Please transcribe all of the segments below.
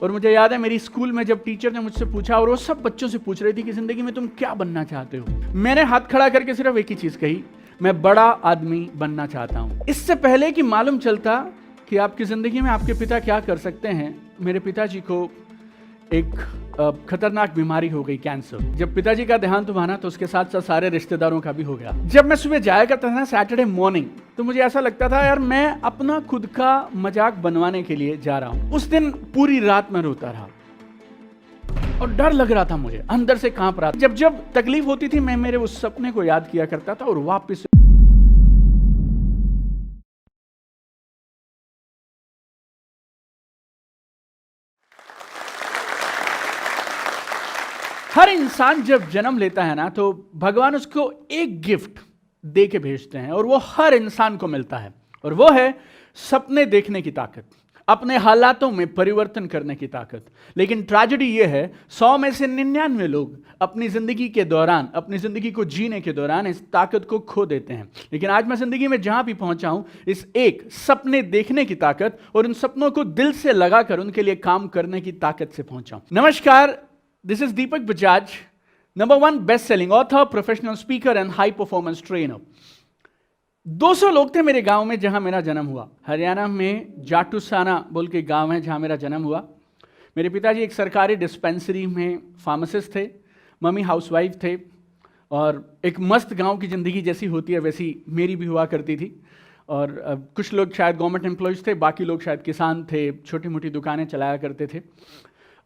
और मुझे याद है मेरी स्कूल में जब टीचर ने मुझसे पूछा, और वो सब बच्चों से पूछ रही थी कि जिंदगी में तुम क्या बनना चाहते हो, मैंने हाथ खड़ा करके सिर्फ एक ही चीज कही, मैं बड़ा आदमी बनना चाहता हूं। इससे पहले कि मालूम चलता कि आपकी जिंदगी में आपके पिता क्या कर सकते हैं, मेरे पिताजी को एक खतरनाक बीमारी हो गई, कैंसर। जब पिताजी का देहांत हुआ ना, तो उसके साथ साथ सारे रिश्तेदारों का भी हो गया। जब मैं सुबह जाया करता था ना सैटरडे मॉर्निंग, तो मुझे ऐसा लगता था यार मैं अपना खुद का मजाक बनवाने के लिए जा रहा हूं। उस दिन पूरी रात मैं रोता रहा और डर लग रहा था, मुझे अंदर से कांप रहा था। जब जब तकलीफ होती थी, मैं मेरे उस सपने को याद किया करता था और वापस हर इंसान जब जन्म लेता है ना, तो भगवान उसको एक गिफ्ट दे के भेजते हैं और वो हर इंसान को मिलता है, और वो है सपने देखने की ताकत, अपने हालातों में परिवर्तन करने की ताकत। लेकिन ट्रेजेडी ये है, 100 में से 99 लोग अपनी जिंदगी के दौरान, अपनी जिंदगी को जीने के दौरान इस ताकत को खो देते हैं। लेकिन आज मैं जिंदगी में जहां भी पहुंचा हूं, इस एक सपने देखने की ताकत और उन सपनों को दिल से लगाकर उनके लिए काम करने की ताकत से पहुंचा हूं। नमस्कार, this is Deepak Bajaj, number 1 best selling author, professional speaker and high performance trainer. 200 लोग थे मेरे गांव में जहां मेरा जन्म हुआ। हरियाणा में जाटूसाना बोल के गांव है जहां मेरा जन्म हुआ। मेरे पिताजी एक सरकारी डिस्पेंसरी में फार्मासिस्ट थे, मम्मी हाउसवाइफ थे, और एक मस्त गांव की ज़िंदगी जैसी होती है वैसी मेरी भी हुआ करती थी। और कुछ लोग शायद गवर्नमेंट एम्प्लॉयज़ थे, बाकी लोग शायद किसान थे, छोटी मोटी दुकानें चलाया करते थे।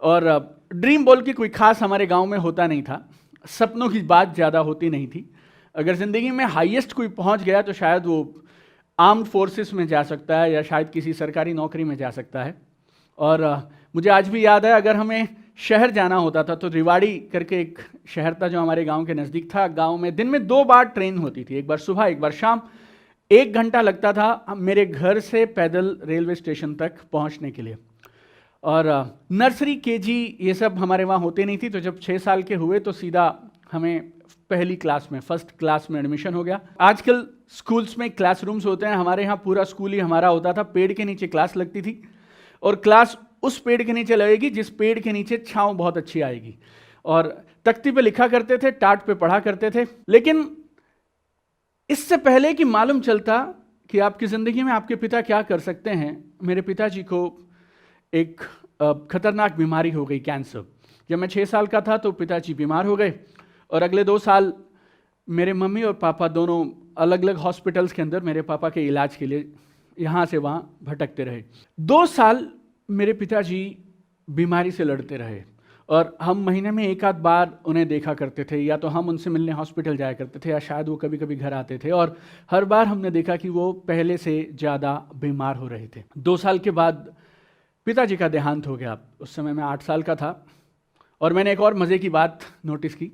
और ड्रीम बोल के कोई खास हमारे गांव में होता नहीं था, सपनों की बात ज़्यादा होती नहीं थी। अगर ज़िंदगी में हाईएस्ट कोई पहुंच गया तो शायद वो आर्म्ड फोर्सेस में जा सकता है या शायद किसी सरकारी नौकरी में जा सकता है। और मुझे आज भी याद है, अगर हमें शहर जाना होता था तो रिवाड़ी करके एक शहर था जो हमारे गांव के नज़दीक था। गांव में दिन में 2 बार ट्रेन होती थी, एक बार सुबह एक बार शाम। 1 घंटा लगता था मेरे घर से पैदल रेलवे स्टेशन तक पहुँचने के लिए। और नर्सरी केजी ये सब हमारे वहाँ होते नहीं थी, तो जब 6 साल के हुए तो सीधा हमें पहली क्लास में, फर्स्ट क्लास में एडमिशन हो गया। आजकल स्कूल्स में क्लासरूम्स होते हैं, हमारे यहाँ पूरा स्कूल ही हमारा होता था। पेड़ के नीचे क्लास लगती थी और क्लास उस पेड़ के नीचे लगेगी जिस पेड़ के नीचे छांव बहुत अच्छी आएगी। और तख्ती पे लिखा करते थे, टाट पे पढ़ा करते थे। लेकिन इससे पहले कि मालूम चलता कि आपकी ज़िंदगी में आपके पिता क्या कर सकते हैं, मेरे पिताजी को एक खतरनाक बीमारी हो गई, कैंसर। जब मैं 6 साल का था तो पिताजी बीमार हो गए और अगले 2 साल मेरे मम्मी और पापा दोनों अलग अलग हॉस्पिटल्स के अंदर मेरे पापा के इलाज के लिए यहाँ से वहाँ भटकते रहे। 2 साल मेरे पिताजी बीमारी से लड़ते रहे और हम महीने में 1 आध बार उन्हें देखा करते थे, या तो हम उनसे मिलने हॉस्पिटल जाया करते थे या शायद वो कभी कभी घर आते थे। और हर बार हमने देखा कि वो पहले से ज़्यादा बीमार हो रहे थे। 2 साल के बाद पिताजी का देहांत हो गया। उस समय मैं 8 साल का था। और मैंने एक और मज़े की बात नोटिस की,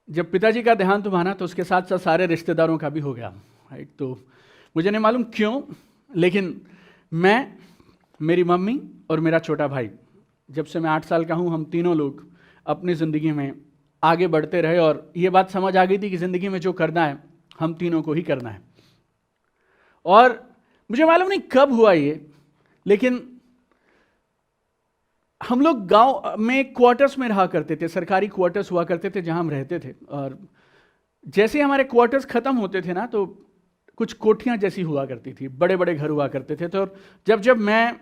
जब पिताजी का देहांत हुआ ना, तो उसके साथ साथ सारे रिश्तेदारों का भी हो गया, राइट। तो मुझे नहीं मालूम क्यों, लेकिन मैं, मेरी मम्मी और मेरा छोटा भाई, जब से मैं 8 साल का हूँ, हम तीनों लोग अपनी ज़िंदगी में आगे बढ़ते रहे। और ये बात समझ आ गई थी कि ज़िंदगी में जो करना है हम तीनों को ही करना है। और मुझे मालूम नहीं कब हुआ ये, लेकिन हम लोग गांव में क्वार्टर्स में रहा करते थे, सरकारी क्वार्टर्स हुआ करते थे जहां हम रहते थे। और जैसे हमारे क्वार्टर्स खत्म होते थे ना, तो कुछ कोठियां जैसी हुआ करती थी, बड़े बड़े घर हुआ करते थे। तो जब मैं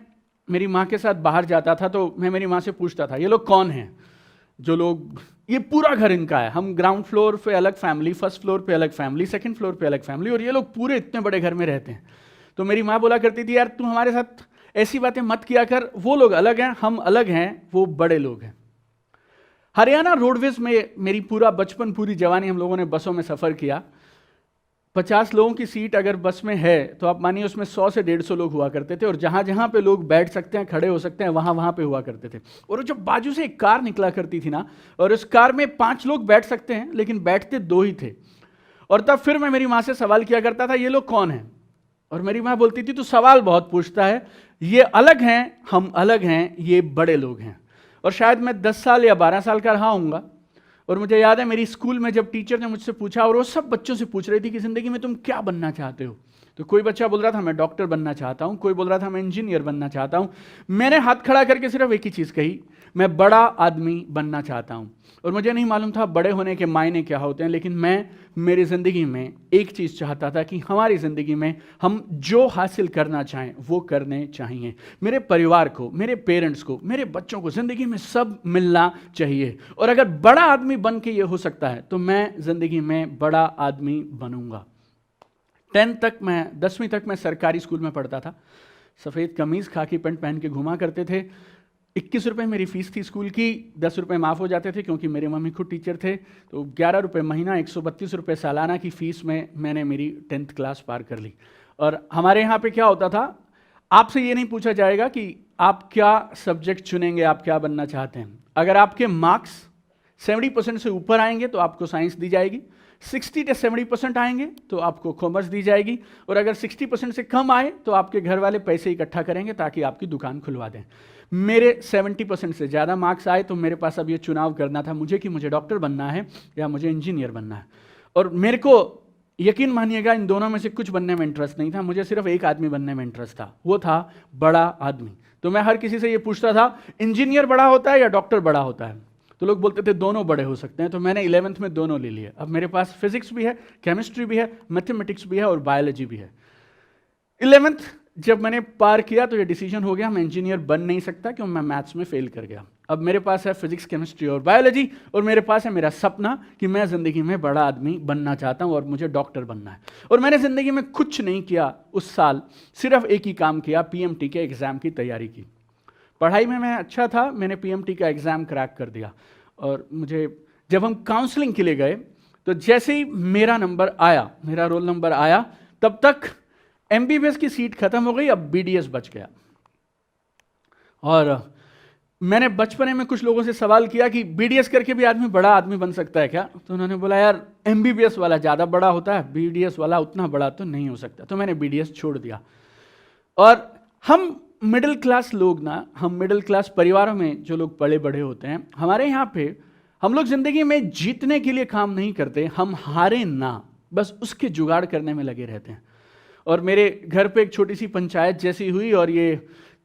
मेरी माँ के साथ बाहर जाता था तो मैं मेरी माँ से पूछता था, ये लोग कौन हैं जो लोग, ये पूरा घर इनका है, हम ग्राउंड फ्लोर पे अलग फैमिली, फर्स्ट फ्लोर पे अलग फैमिली, सेकंड फ्लोर पे अलग फैमिली, और ये लोग पूरे इतने बड़े घर में रहते हैं। तो मेरी माँ बोला करती थी, यार तू हमारे साथ ऐसी बातें मत किया कर, वो लोग अलग हैं, हम अलग हैं, वो बड़े लोग हैं। हरियाणा रोडवेज में मेरी पूरा बचपन, पूरी जवानी हम लोगों ने बसों में सफ़र किया। 50 लोगों की सीट अगर बस में है तो आप मानिए उसमें 100 से 150 लोग हुआ करते थे, और जहाँ जहाँ पे लोग बैठ सकते हैं, खड़े हो सकते हैं, वहाँ वहाँ पे हुआ करते थे। और जब बाजू से एक कार निकला करती थी ना, और उस कार में 5 लोग बैठ सकते हैं लेकिन बैठते 2 ही थे। और तब फिर मैं मेरी माँ से सवाल किया करता था, ये लोग कौन हैं? और मेरी माँ बोलती थी, तू सवाल बहुत पूछता है, ये अलग हैं, हम अलग हैं, ये बड़े लोग हैं। और शायद मैं 10 साल या 12 साल का रहा हूँगा। और मुझे याद है मेरी स्कूल में जब टीचर ने मुझसे पूछा, और वो सब बच्चों से पूछ रही थी कि ज़िंदगी में तुम क्या बनना चाहते हो, तो कोई बच्चा बोल रहा था मैं डॉक्टर बनना चाहता हूँ, कोई बोल रहा था मैं इंजीनियर बनना चाहता हूँ। मैंने हाथ खड़ा करके सिर्फ एक ही चीज़ कही, मैं बड़ा आदमी बनना चाहता हूँ। और मुझे नहीं मालूम था बड़े होने के मायने क्या होते हैं, लेकिन मैं मेरी ज़िंदगी में एक चीज़ चाहता था कि हमारी ज़िंदगी में हम जो हासिल करना चाहें वो करने चाहिए। मेरे परिवार को, मेरे पेरेंट्स को, मेरे बच्चों को ज़िंदगी में सब मिलना चाहिए। और अगर बड़ा आदमी बन के ये हो सकता है तो मैं ज़िंदगी में बड़ा आदमी बनूंगा। 10वीं तक मैं सरकारी स्कूल में पढ़ता था। सफ़ेद कमीज़ खाकी पैंट पहन के घुमा करते थे। 21 रुपये मेरी फ़ीस थी स्कूल की, 10 रुपये माफ़ हो जाते थे क्योंकि मेरे मम्मी खुद टीचर थे। तो 11 रुपये महीना, 132 रुपये सालाना की फ़ीस में मैंने मेरी 10th क्लास पार कर ली। और हमारे यहाँ पे क्या होता था, आपसे ये नहीं पूछा जाएगा कि आप क्या सब्जेक्ट चुनेंगे, आप क्या बनना चाहते हैं। अगर आपके मार्क्स 70% से ऊपर आएंगे तो आपको साइंस दी जाएगी, 60 से 70% आएंगे तो आपको कॉमर्स दी जाएगी, और अगर 60% से कम आए तो आपके घर वाले पैसे इकट्ठा करेंगे ताकि आपकी दुकान खुलवा दें। मेरे 70% से ज़्यादा मार्क्स आए तो मेरे पास अब ये चुनाव करना था मुझे कि मुझे डॉक्टर बनना है या मुझे इंजीनियर बनना है। और मेरे को यकीन मानिएगा इन दोनों में से कुछ बनने में इंटरेस्ट नहीं था, मुझे सिर्फ एक आदमी बनने में इंटरेस्ट था, वो था बड़ा आदमी। तो मैं हर किसी से ये पूछता था इंजीनियर बड़ा होता है या डॉक्टर बड़ा होता है, तो लोग बोलते थे दोनों बड़े हो सकते हैं। तो मैंने 11th में दोनों ले लिए। अब मेरे पास फिजिक्स भी है, केमिस्ट्री भी है, मैथमेटिक्स भी है और बायोलॉजी भी है। 11th जब मैंने पार किया तो ये डिसीजन हो गया मैं इंजीनियर बन नहीं सकता क्योंकि मैं मैथ्स में फेल कर गया। अब मेरे पास है फिजिक्स, केमिस्ट्री और बायोलॉजी, और मेरे पास है मेरा सपना कि मैं ज़िंदगी में बड़ा आदमी बनना चाहता हूँ और मुझे डॉक्टर बनना है। और मैंने ज़िंदगी में कुछ नहीं किया उस साल, सिर्फ एक ही काम किया, PMT के एग्ज़ाम की तैयारी की। पढ़ाई में मैं अच्छा था, मैंने PMT का एग्ज़ाम क्रैक कर दिया। और मुझे जब हम काउंसलिंग के लिए गए तो जैसे ही मेरा नंबर आया, मेरा रोल नंबर आया, तब तक MBBS की सीट खत्म हो गई, अब BDS बच गया। और मैंने बचपने में कुछ लोगों से सवाल किया कि BDS करके भी आदमी बड़ा आदमी बन सकता है क्या? तो उन्होंने बोला यार MBBS वाला ज़्यादा बड़ा होता है, BDS वाला उतना बड़ा तो नहीं हो सकता। तो मैंने BDS छोड़ दिया। और हम मिडिल क्लास लोग ना, हम मिडिल क्लास परिवारों में जो लोग बड़े बड़े होते हैं, हमारे यहाँ पे हम लोग ज़िंदगी में जीतने के लिए काम नहीं करते, हम हारे ना, बस उसके जुगाड़ करने में लगे रहते हैं। और मेरे घर पे एक छोटी सी पंचायत जैसी हुई और ये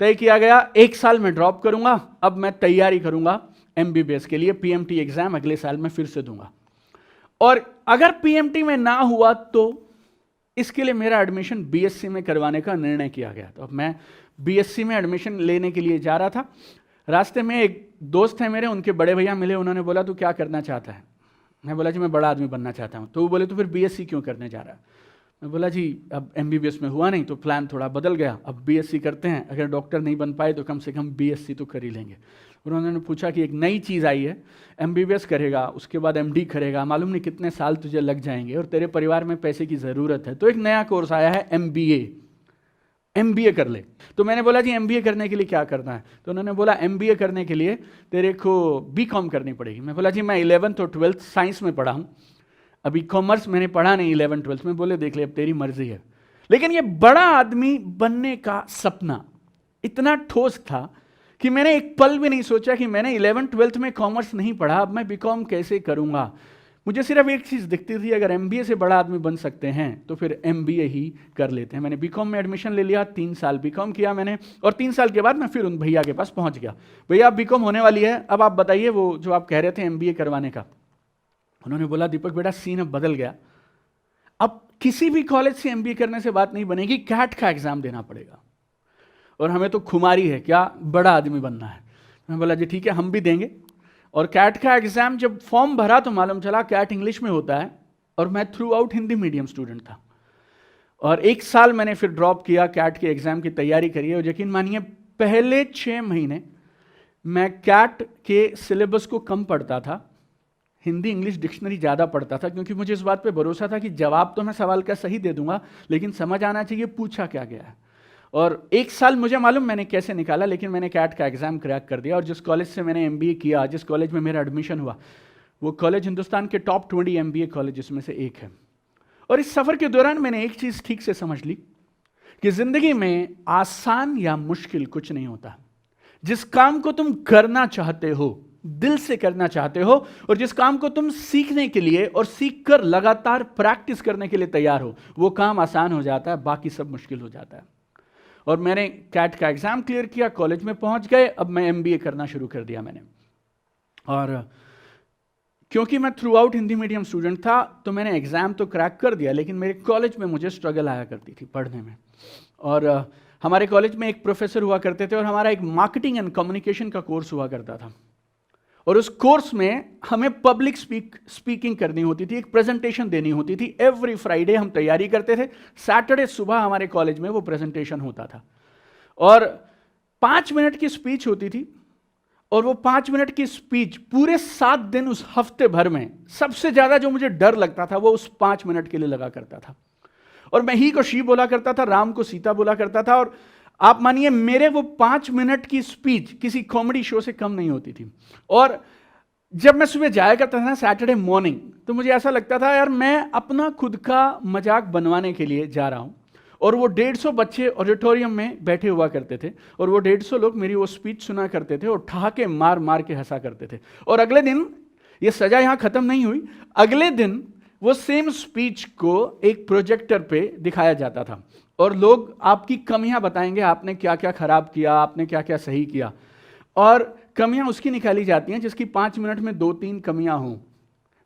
तय किया गया 1 साल में ड्रॉप करूंगा, अब मैं तैयारी करूंगा MBBS के लिए, PMT एग्जाम अगले साल में फिर से दूंगा। और अगर PMT में ना हुआ तो इसके लिए मेरा एडमिशन BSc में करवाने का निर्णय किया गया। तो अब मैं BSc में एडमिशन लेने के लिए जा रहा था। रास्ते में एक दोस्त है मेरे, उनके बड़े भैया मिले, उन्होंने बोला तू क्या करना चाहता है? मैं बोला जी मैं बड़ा आदमी बनना चाहता हूँ। तो वो बोले तो फिर BSc क्यों करने जा रहा है? मैं बोला जी अब MBBS में हुआ नहीं तो प्लान थोड़ा बदल गया, अब BSc करते हैं, अगर डॉक्टर नहीं बन पाए तो कम से कम BSc तो कर ही लेंगे। उन्होंने पूछा कि एक नई चीज़ आई है, MBBS करेगा, उसके बाद MD करेगा, मालूम नहीं कितने साल तुझे लग जाएंगे और तेरे परिवार में पैसे की ज़रूरत है, तो एक नया कोर्स आया है MBA कर ले। तो मैंने बोला जी MBA करने के लिए क्या करना है? तो उन्होंने बोला MBA करने के लिए तेरे को BCom करनी पड़ेगी। मैं बोला जी मैं 11th और 12th साइंस में पढ़ा हूँ, अभी कॉमर्स मैंने पढ़ा नहीं 11th 12th में। बोले देख ले अब तेरी मर्जी है। लेकिन ये बड़ा आदमी बनने का सपना इतना ठोस था कि मैंने एक पल भी नहीं सोचा कि मैंने 11th 12th में कॉमर्स नहीं पढ़ा, अब मैं BCom कैसे करूंगा। मुझे सिर्फ एक चीज़ दिखती थी, अगर MBA से बड़ा आदमी बन सकते हैं तो फिर MBA ही कर लेते हैं। मैंने BCom में एडमिशन ले लिया, 3 साल BCom किया मैंने, और 3 साल के बाद मैं फिर उन भैया के पास पहुंच गया। भैया अब BCom होने वाली है, अब आप बताइए वो जो आप कह रहे थे MBA करवाने का। उन्होंने बोला दीपक बेटा सीन अब बदल गया, अब किसी भी कॉलेज से MBA करने से बात नहीं बनेगी, कैट का एग्जाम देना पड़ेगा और हमें तो खुमारी है क्या बड़ा आदमी बनना है। मैं बोला जी ठीक है हम भी देंगे। और कैट का एग्जाम जब फॉर्म भरा तो मालूम चला कैट इंग्लिश में होता है और मैं through out Hindi medium student था। और 1 साल मैंने फिर ड्रॉप किया, कैट के एग्जाम की तैयारी करी। और यकीन मानिए पहले 6 महीने मैं कैट के सिलेबस को कम पढ़ता था, हिंदी इंग्लिश डिक्शनरी ज़्यादा पढ़ता था, क्योंकि मुझे इस बात पे भरोसा था कि जवाब तो मैं सवाल का सही दे दूंगा लेकिन समझ आना चाहिए पूछा क्या गया है। और 1 साल मुझे मालूम मैंने कैसे निकाला, लेकिन मैंने कैट का एग्ज़ाम क्रैक कर दिया। और जिस कॉलेज से मैंने MBA किया, जिस कॉलेज में मेरा एडमिशन हुआ, वो कॉलेज हिंदुस्तान के टॉप 20 MBA कॉलेज में से एक है। और इस सफ़र के दौरान मैंने एक चीज़ ठीक से समझ ली कि ज़िंदगी में आसान या मुश्किल कुछ नहीं होता। जिस काम को तुम करना चाहते हो दिल से करना चाहते हो और जिस काम को तुम सीखने के लिए और सीखकर लगातार प्रैक्टिस करने के लिए तैयार हो, वो काम आसान हो जाता है, बाकी सब मुश्किल हो जाता है। और मैंने कैट का एग्जाम क्लियर किया, कॉलेज में पहुंच गए, अब मैं एमबीए करना शुरू कर दिया मैंने। और क्योंकि मैं through out Hindi medium student था तो मैंने एग्जाम तो क्रैक कर दिया, लेकिन मेरे कॉलेज में मुझे स्ट्रगल आया करती थी पढ़ने में। और हमारे कॉलेज में एक प्रोफेसर हुआ करते थे और हमारा एक मार्केटिंग एंड कम्युनिकेशन का कोर्स हुआ करता था, और उस कोर्स में हमें पब्लिक स्पीकिंग करनी होती थी, एक प्रेजेंटेशन देनी होती थी। एवरी फ्राइडे हम तैयारी करते थे, सैटरडे सुबह हमारे कॉलेज में वो प्रेजेंटेशन होता था और 5 मिनट की स्पीच होती थी। और वो 5 मिनट की स्पीच पूरे 7 दिन उस हफ्ते भर में सबसे ज्यादा जो मुझे डर लगता था वो उस 5 मिनट के लिए लगा करता था। और मैं ही को शी बोला करता था, राम को सीता बोला करता था। और आप मानिए मेरे वो 5 मिनट की स्पीच किसी कॉमेडी शो से कम नहीं होती थी। और जब मैं सुबह जाया करता था ना सैटरडे मॉर्निंग, तो मुझे ऐसा लगता था यार मैं अपना खुद का मजाक बनवाने के लिए जा रहा हूं। और वो 150 बच्चे ऑडिटोरियम में बैठे हुआ करते थे और वो 150 लोग मेरी वो स्पीच सुना करते थे और ठहाके मार मार के हंसा करते थे। और अगले दिन ये सजा यहाँ खत्म नहीं हुई, अगले दिन वो सेम स्पीच को एक प्रोजेक्टर पे दिखाया जाता था और लोग आपकी कमियां बताएंगे, आपने क्या क्या खराब किया, आपने क्या क्या सही किया। और कमियां उसकी निकाली जाती हैं जिसकी 5 मिनट में 2-3 कमियां हों।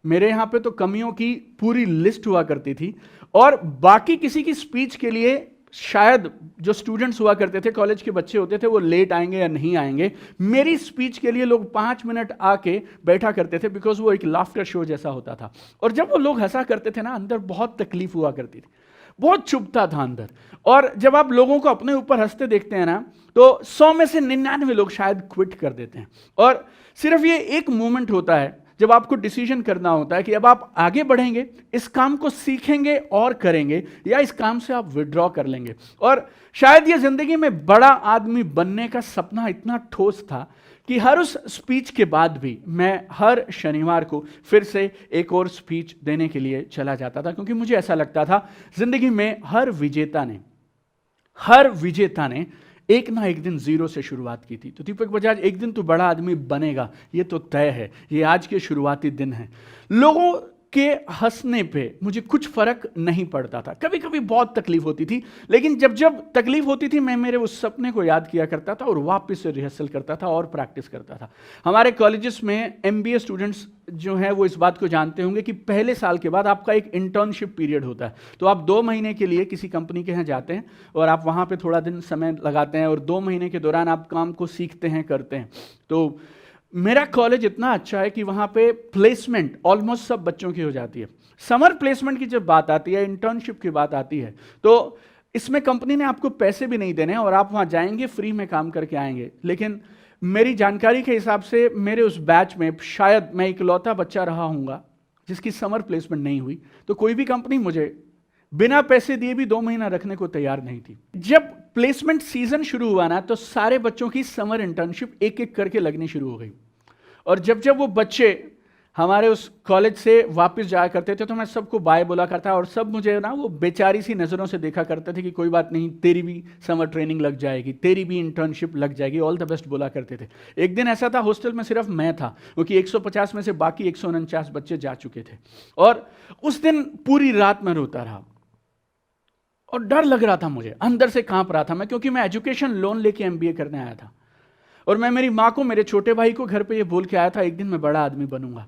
मेरे यहाँ पे तो कमियों की पूरी लिस्ट हुआ करती थी। और बाकी किसी की स्पीच के लिए शायद जो स्टूडेंट्स हुआ करते थे, कॉलेज के बच्चे होते थे, वो लेट आएंगे या नहीं आएंगे। मेरी स्पीच के लिए लोग 5 मिनट आके बैठा करते थे, बिकॉज वो एक लाफ्टर शो जैसा होता था। और जब वो लोग हंसा करते थे ना, अंदर बहुत तकलीफ हुआ करती थी, बहुत चुभता था अंदर। और जब आप लोगों को अपने ऊपर हंसते देखते हैं ना, तो 100 में से 99 लोग शायद क्विट कर देते हैं। और सिर्फ ये एक मोमेंट होता है जब आपको डिसीजन करना होता है कि अब आप आगे बढ़ेंगे, इस काम को सीखेंगे और करेंगे, या इस काम से आप विड्रॉ कर लेंगे। और शायद ये जिंदगी में बड़ा आदमी बनने का सपना इतना ठोस था कि हर उस स्पीच के बाद भी मैं हर शनिवार को फिर से एक और स्पीच देने के लिए चला जाता था, क्योंकि मुझे ऐसा लगता था जिंदगी में हर विजेता ने एक ना एक दिन जीरो से शुरुआत की थी। तो दीपक बजाज एक दिन तो बड़ा आदमी बनेगा, ये तो तय है, ये आज के शुरुआती दिन है। लोगों के हंसने पे मुझे कुछ फर्क नहीं पड़ता था, कभी कभी बहुत तकलीफ होती थी, लेकिन जब जब तकलीफ होती थी मैं मेरे उस सपने को याद किया करता था और वापस से रिहर्सल करता था और प्रैक्टिस करता था। हमारे कॉलेजेस में एमबीए स्टूडेंट्स जो हैं वो इस बात को जानते होंगे कि पहले साल के बाद आपका एक इंटर्नशिप पीरियड होता है। तो आप 2 महीने के लिए किसी कंपनी के यहाँ जाते हैं और आप वहाँ पे थोड़ा दिन समय लगाते हैं और 2 महीने के दौरान आप काम को सीखते हैं, करते हैं। तो मेरा कॉलेज इतना अच्छा है कि वहाँ पे प्लेसमेंट ऑलमोस्ट सब बच्चों की हो जाती है। समर प्लेसमेंट की जब बात आती है, इंटर्नशिप की बात आती है, तो इसमें कंपनी ने आपको पैसे भी नहीं देने और आप वहाँ जाएंगे, फ्री में काम करके आएंगे। लेकिन मेरी जानकारी के हिसाब से मेरे उस बैच में शायद मैं इकलौता बच्चा रहा हूँगा जिसकी समर प्लेसमेंट नहीं हुई। तो कोई भी कंपनी मुझे बिना पैसे दिए भी 2 महीना रखने को तैयार नहीं थी। जब प्लेसमेंट सीजन शुरू हुआ ना, तो सारे बच्चों की समर इंटर्नशिप एक एक करके लगनी शुरू हो गई। और जब जब वो बच्चे हमारे उस कॉलेज से वापस जाया करते थे तो मैं सबको बाय बोला करता, और सब मुझे ना वो बेचारी सी नज़रों से देखा करते थे कि कोई बात नहीं, तेरी भी समर ट्रेनिंग लग जाएगी, तेरी भी इंटर्नशिप लग जाएगी, ऑल द बेस्ट बोला करते थे। एक दिन ऐसा था, हॉस्टल में सिर्फ मैं था, क्योंकि 150 में से बाकी 149 बच्चे जा चुके थे। और उस दिन पूरी रात मैं रोता रहा और डर लग रहा था, मुझे अंदर से कांप रहा था मैं, क्योंकि मैं एजुकेशन लोन लेके एमबीए करने आया था। और मैं मेरी माँ को, मेरे छोटे भाई को घर पे ये बोल के आया था एक दिन मैं बड़ा आदमी बनूंगा।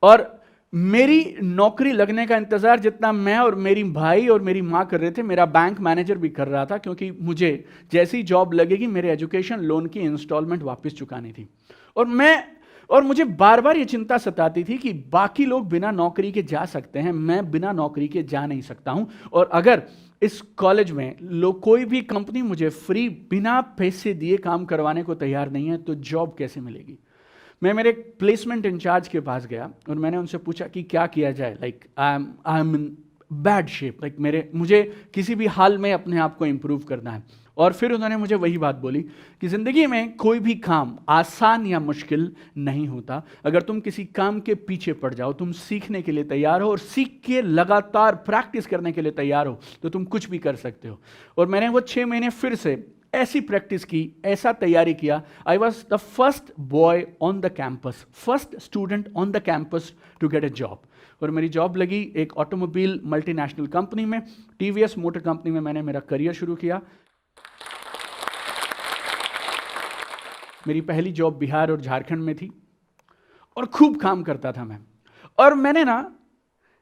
और मेरी नौकरी लगने का इंतजार जितना मैं और मेरी भाई और मेरी माँ कर रहे थे, मेरा बैंक मैनेजर भी कर रहा था, क्योंकि मुझे जैसी जॉब लगेगी मेरे एजुकेशन लोन की इंस्टॉलमेंट वापस चुकानी थी। और मुझे बार बार ये चिंता सताती थी कि बाकी लोग बिना नौकरी के जा सकते हैं, मैं बिना नौकरी के जा नहीं सकता हूं। और अगर इस कॉलेज में लोग, कोई भी कंपनी मुझे फ्री बिना पैसे दिए काम करवाने को तैयार नहीं है, तो जॉब कैसे मिलेगी। मैं मेरे प्लेसमेंट इंचार्ज के पास गया और मैंने उनसे पूछा कि क्या किया जाए, like I am in bad shape, like मुझे किसी भी हाल में अपने आप को इम्प्रूव करना है। और फिर उन्होंने मुझे वही बात बोली कि ज़िंदगी में कोई भी काम आसान या मुश्किल नहीं होता। अगर तुम किसी काम के पीछे पड़ जाओ, तुम सीखने के लिए तैयार हो और सीख के लगातार प्रैक्टिस करने के लिए तैयार हो, तो तुम कुछ भी कर सकते हो। और मैंने वो 6 महीने फिर से ऐसी प्रैक्टिस की, ऐसा तैयारी किया। I was the first boy on the campus, first student on the campus to get a job. और मेरी जॉब लगी एक ऑटोमोबाइल मल्टीनेशनल कंपनी में, टीवीएस मोटर कंपनी में मैंने मेरा करियर शुरू किया। मेरी पहली जॉब बिहार और झारखंड में थी और खूब काम करता था मैं। और मैंने ना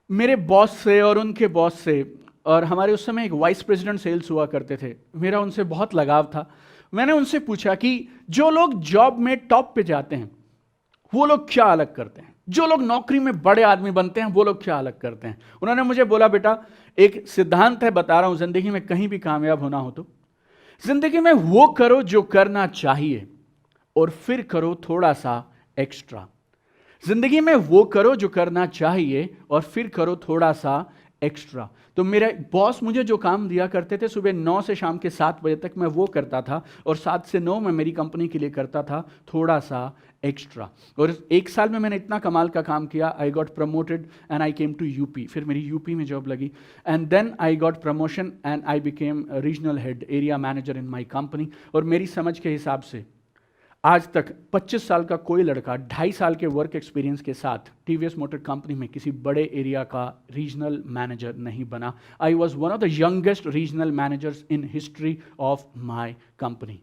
मेरे बॉस से और उनके बॉस से, और हमारे उस समय एक वाइस प्रेसिडेंट सेल्स हुआ करते थे, मेरा उनसे बहुत लगाव था। मैंने उनसे पूछा कि जो लोग जॉब में टॉप पे जाते हैं वो लोग क्या अलग करते हैं, जो लोग नौकरी में बड़े आदमी बनते हैं वो लोग क्या अलग करते हैं। उन्होंने मुझे बोला, बेटा एक सिद्धांत है, बता रहा हूं, जिंदगी में कहीं भी कामयाब होना हो तो जिंदगी में वो करो जो करना चाहिए और फिर करो थोड़ा सा एक्स्ट्रा। जिंदगी में वो करो जो करना चाहिए और फिर करो थोड़ा सा एक्स्ट्रा। तो मेरे बॉस मुझे जो काम दिया करते थे, सुबह 9 से शाम के 7 बजे तक मैं वो करता था, और 7 से 9 मैं मेरी कंपनी के लिए करता था थोड़ा सा एक्स्ट्रा। और एक साल में मैंने इतना कमाल का काम किया, I got promoted and I came to UP. फिर मेरी यूपी में जॉब लगी and then I got promotion and I became regional head, area manager in my company. और मेरी समझ के हिसाब से आज तक 25 साल का कोई लड़का 2.5 साल के वर्क एक्सपीरियंस के साथ टीवीएस मोटर कंपनी में किसी बड़े एरिया का रीजनल मैनेजर नहीं बना। I was one of the youngest regional managers in history of my company.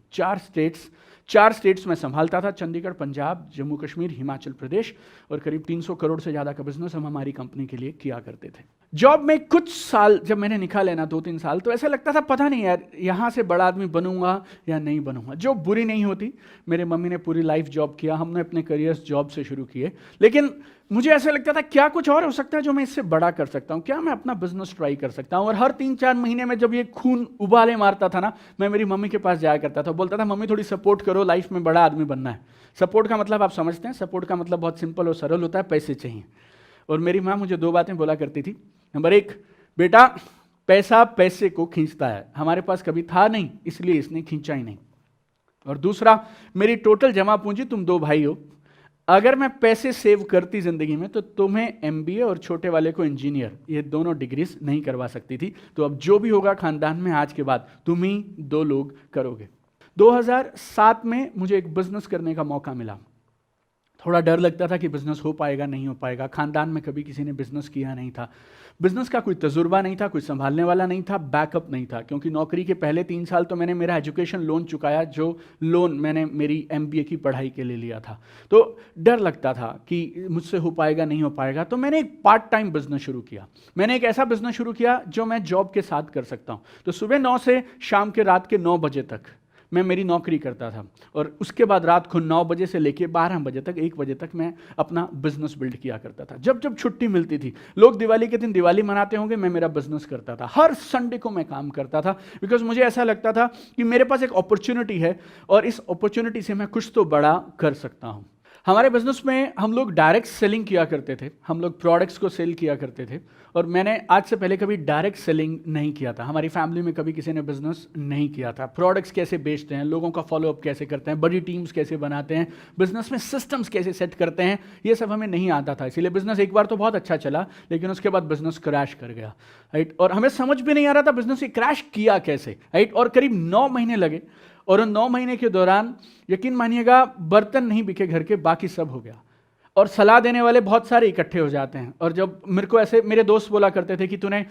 4 states में संभालता था, चंडीगढ़, पंजाब, जम्मू कश्मीर, हिमाचल प्रदेश, और करीब 300 करोड़ से ज़्यादा का बिजनेस हम हमारी कंपनी के लिए किया करते थे। जॉब में कुछ साल जब मैंने निकाले ना, 2-3 साल, तो ऐसा लगता था पता नहीं यार यहाँ से बड़ा आदमी बनूंगा या नहीं बनूंगा। जॉब बुरी नहीं होती, मेरे मम्मी ने पूरी लाइफ जॉब किया, हमने अपने करियर्स जॉब से शुरू किए, लेकिन मुझे ऐसा लगता था क्या कुछ और हो सकता है जो मैं इससे बड़ा कर सकता हूँ, क्या मैं अपना बिजनेस ट्राई कर सकता हूँ। और हर 3-4 महीने में जब ये खून उबाले मारता था ना, मैं मेरी मम्मी के पास जाया करता था, बोलता था मम्मी थोड़ी सपोर्ट करो, लाइफ में बड़ा आदमी बनना है। सपोर्ट का मतलब आप समझते हैं, सपोर्ट का मतलब बहुत सिंपल और सरल होता है, पैसे चाहिए। और मेरी माँ मुझे 2 बातें बोला करती थी। नंबर 1, बेटा पैसा पैसे को खींचता है, हमारे पास कभी था नहीं इसलिए इसने खींचा ही नहीं। और दूसरा, मेरी टोटल जमा पूंजी, तुम 2 भाई हो, अगर मैं पैसे सेव करती जिंदगी में तो तुम्हें एमबीए और छोटे वाले को इंजीनियर, ये दोनों डिग्रीज नहीं करवा सकती थी। तो अब जो भी होगा खानदान में आज के बाद तुम ही 2 लोग करोगे। 2007 में मुझे एक बिजनेस करने का मौका मिला। थोड़ा डर लगता था कि बिजनेस हो पाएगा नहीं हो पाएगा, खानदान में कभी किसी ने बिजनेस किया नहीं था, बिजनेस का कोई तजुर्बा नहीं था, कोई संभालने वाला नहीं था, बैकअप नहीं था, क्योंकि नौकरी के पहले 3 साल तो मैंने मेरा एजुकेशन लोन चुकाया, जो लोन मैंने मेरी एमबीए की पढ़ाई के लिए लिया था। तो डर लगता था कि मुझसे हो पाएगा नहीं हो पाएगा। तो मैंने एक पार्ट टाइम बिजनेस शुरू किया। मैंने एक ऐसा बिजनेस शुरू किया जो मैं जॉब के साथ कर सकता हूँ। तो सुबह 9 से शाम के रात के 9 बजे तक मैं मेरी नौकरी करता था, और उसके बाद रात को 9 बजे से लेके 12 बजे तक, 1 बजे तक मैं अपना बिजनेस बिल्ड किया करता था। जब जब छुट्टी मिलती थी, लोग दिवाली के दिन दिवाली मनाते होंगे, मैं मेरा बिजनेस करता था। हर संडे को मैं काम करता था, बिकॉज मुझे ऐसा लगता था कि मेरे पास एक अपॉर्चुनिटी है और इस अपॉर्चुनिटी से मैं कुछ तो बड़ा कर सकता हूँ। हमारे बिजनेस में हम लोग डायरेक्ट सेलिंग किया करते थे, हम लोग प्रोडक्ट्स को सेल किया करते थे, और मैंने आज से पहले कभी डायरेक्ट सेलिंग नहीं किया था। हमारी फैमिली में कभी किसी ने बिजनेस नहीं किया था। प्रोडक्ट्स कैसे बेचते हैं, लोगों का फॉलोअप कैसे करते हैं, बड़ी टीम्स कैसे बनाते हैं, बिजनेस में सिस्टम्स कैसे सेट करते हैं, ये सब हमें नहीं आता था। इसीलिए बिजनेस एक बार तो बहुत अच्छा चला, लेकिन उसके बाद बिजनेस क्रैश कर गया, राइट। और हमें समझ भी नहीं आ रहा था बिजनेस ये क्रैश किया कैसे, राइट। और करीब 9 महीने लगे, और उन 9 महीने के दौरान यकीन मानिएगा बर्तन नहीं बिके घर के, बाकी सब हो गया। और सलाह देने वाले बहुत सारे इकट्ठे हो जाते हैं। और जब मेरे को ऐसे मेरे दोस्त बोला करते थे कि तूने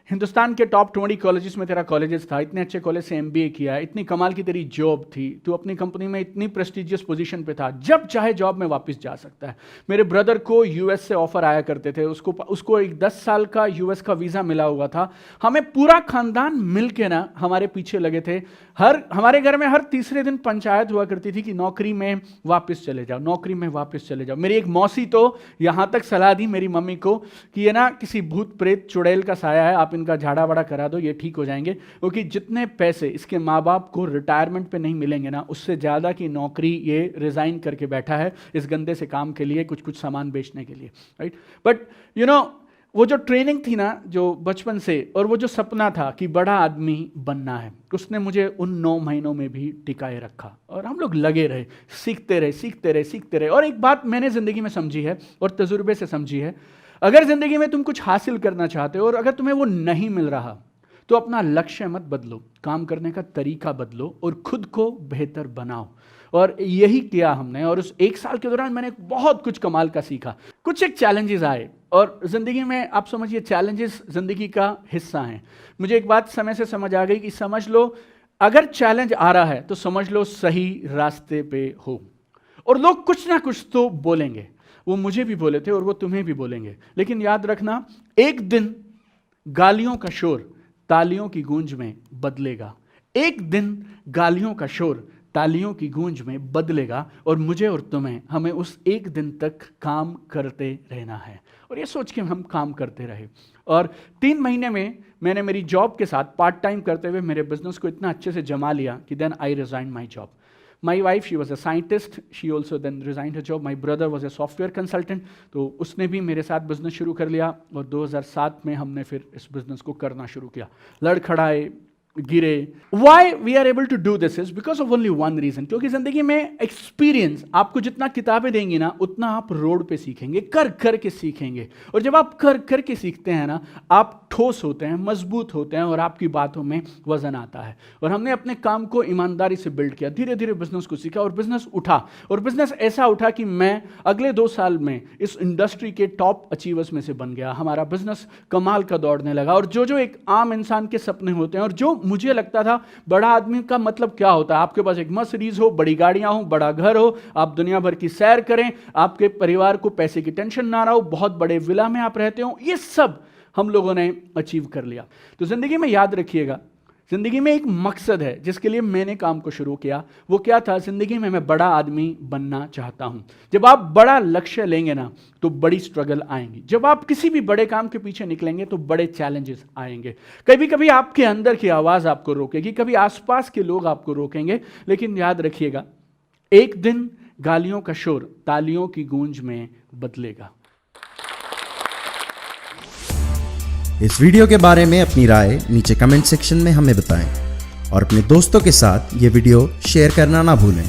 हिंदुस्तान के टॉप 20 कॉलेजेस में तेरा कॉलेजेस था, इतने अच्छे कॉलेज से एमबीए किया, इतनी कमाल की तेरी जॉब थी, तू अपनी कंपनी में इतनी प्रेस्टिजियस पोजीशन पे था, जब चाहे जॉब में वापस जा सकता है। मेरे ब्रदर को यूएस से ऑफर आया करते थे, उसको एक 10 साल का यूएस का वीज़ा मिला हुआ था। हमें पूरा खानदान मिल के ना हमारे पीछे लगे थे। हमारे घर में हर तीसरे दिन पंचायत हुआ करती थी कि नौकरी में वापस चले जाओ, नौकरी में वापस चले जाओ। मेरी एक मौसी तो यहाँ तक सलाह दी मेरी मम्मी को कि ये ना किसी भूत प्रेत चुड़ैल का साया है, आप इनका झाड़ा बड़ा करा दो, ये ठीक हो जाएंगे। क्योंकि जितने पैसे इसके माँ बाप को रिटायरमेंट पे नहीं मिलेंगे ना, उससे ज़्यादा की नौकरी ये रिजाइन करके बैठा है इस गंदे से काम के लिए, कुछ कुछ सामान बेचने के लिए, राइट। बट यू नो वो जो ट्रेनिंग थी ना, जो बचपन से, और वो जो सपना था कि बड़ा आदमी बनना है, उसने मुझे उन 9 महीनों में भी टिकाए रखा। और हम लोग लगे रहे, सीखते रहे, सीखते रहे, सीखते रहे। और एक बात मैंने ज़िंदगी में समझी है और तजुर्बे से समझी है, अगर ज़िंदगी में तुम कुछ हासिल करना चाहते हो और अगर तुम्हें वो नहीं मिल रहा, तो अपना लक्ष्य मत बदलो, काम करने का तरीका बदलो और खुद को बेहतर बनाओ। और यही किया हमने, और उस 1 साल के दौरान मैंने बहुत कुछ कमाल का सीखा। कुछ एक चैलेंजेस आए, और ज़िंदगी में आप समझिए चैलेंजेस ज़िंदगी का हिस्सा हैं। मुझे एक बात समय से समझ आ गई कि समझ लो अगर चैलेंज आ रहा है तो समझ लो सही रास्ते पे हो। और लोग कुछ ना कुछ तो बोलेंगे, वो मुझे भी बोले थे और वो तुम्हें भी बोलेंगे, लेकिन याद रखना एक दिन गालियों का शोर तालियों की गूंज में बदलेगा। एक दिन गालियों का शोर तालियों की गूंज में बदलेगा, और मुझे और तुम्हें हमें उस एक दिन तक काम करते रहना है। और ये सोच के हम काम करते रहे, और 3 महीने में मैंने मेरी जॉब के साथ पार्ट टाइम करते हुए मेरे बिजनेस को इतना अच्छे से जमा लिया कि then I resign my job. My wife, she was a scientist, she also then resign her job. My brother was a software consultant, तो उसने भी मेरे साथ बिजनेस शुरू कर लिया, और 2007 में हमने फिर इस बिजनेस को करना शुरू किया। लड़खड़ाए, गिरे। Why we are able to do this is because of only one reason, क्योंकि जिंदगी में एक्सपीरियंस, आपको जितना किताबें देंगी ना उतना आप रोड पे सीखेंगे, कर कर के सीखेंगे। और जब आप कर कर के सीखते हैं ना, आप ठोस होते हैं, मजबूत होते हैं, और आपकी बातों में वजन आता है। और हमने अपने काम को ईमानदारी से बिल्ड किया, धीरे धीरे बिजनेस को सीखा, और बिजनेस उठा। और बिजनेस ऐसा उठा कि मैं अगले 2 साल में इस इंडस्ट्री के टॉप अचीवर्स में से बन गया। हमारा बिजनेस कमाल का दौड़ने लगा। और जो एक आम इंसान के सपने होते हैं, और जो मुझे लगता था बड़ा आदमी का मतलब क्या होता है, आपके पास एक मर्सिडीज हो, बड़ी गाड़ियां हो, बड़ा घर हो, आप दुनिया भर की सैर करें, आपके परिवार को पैसे की टेंशन ना रहो, बहुत बड़े विला में आप रहते हो, ये सब हम लोगों ने अचीव कर लिया। तो जिंदगी में याद रखिएगा, जिंदगी में एक मकसद है जिसके लिए मैंने काम को शुरू किया। वो क्या था? जिंदगी में मैं बड़ा आदमी बनना चाहता हूं। जब आप बड़ा लक्ष्य लेंगे ना तो बड़ी स्ट्रगल आएंगी। जब आप किसी भी बड़े काम के पीछे निकलेंगे तो बड़े चैलेंजेस आएंगे। कभी कभी आपके अंदर की आवाज आपको रोकेगी, कभी आसपास के लोग आपको रोकेंगे, लेकिन याद रखिएगा एक दिन गालियों का शोर तालियों की गूंज में बदलेगा। इस वीडियो के बारे में अपनी राय नीचे कमेंट सेक्शन में हमें बताएं और अपने दोस्तों के साथ ये वीडियो शेयर करना ना भूलें।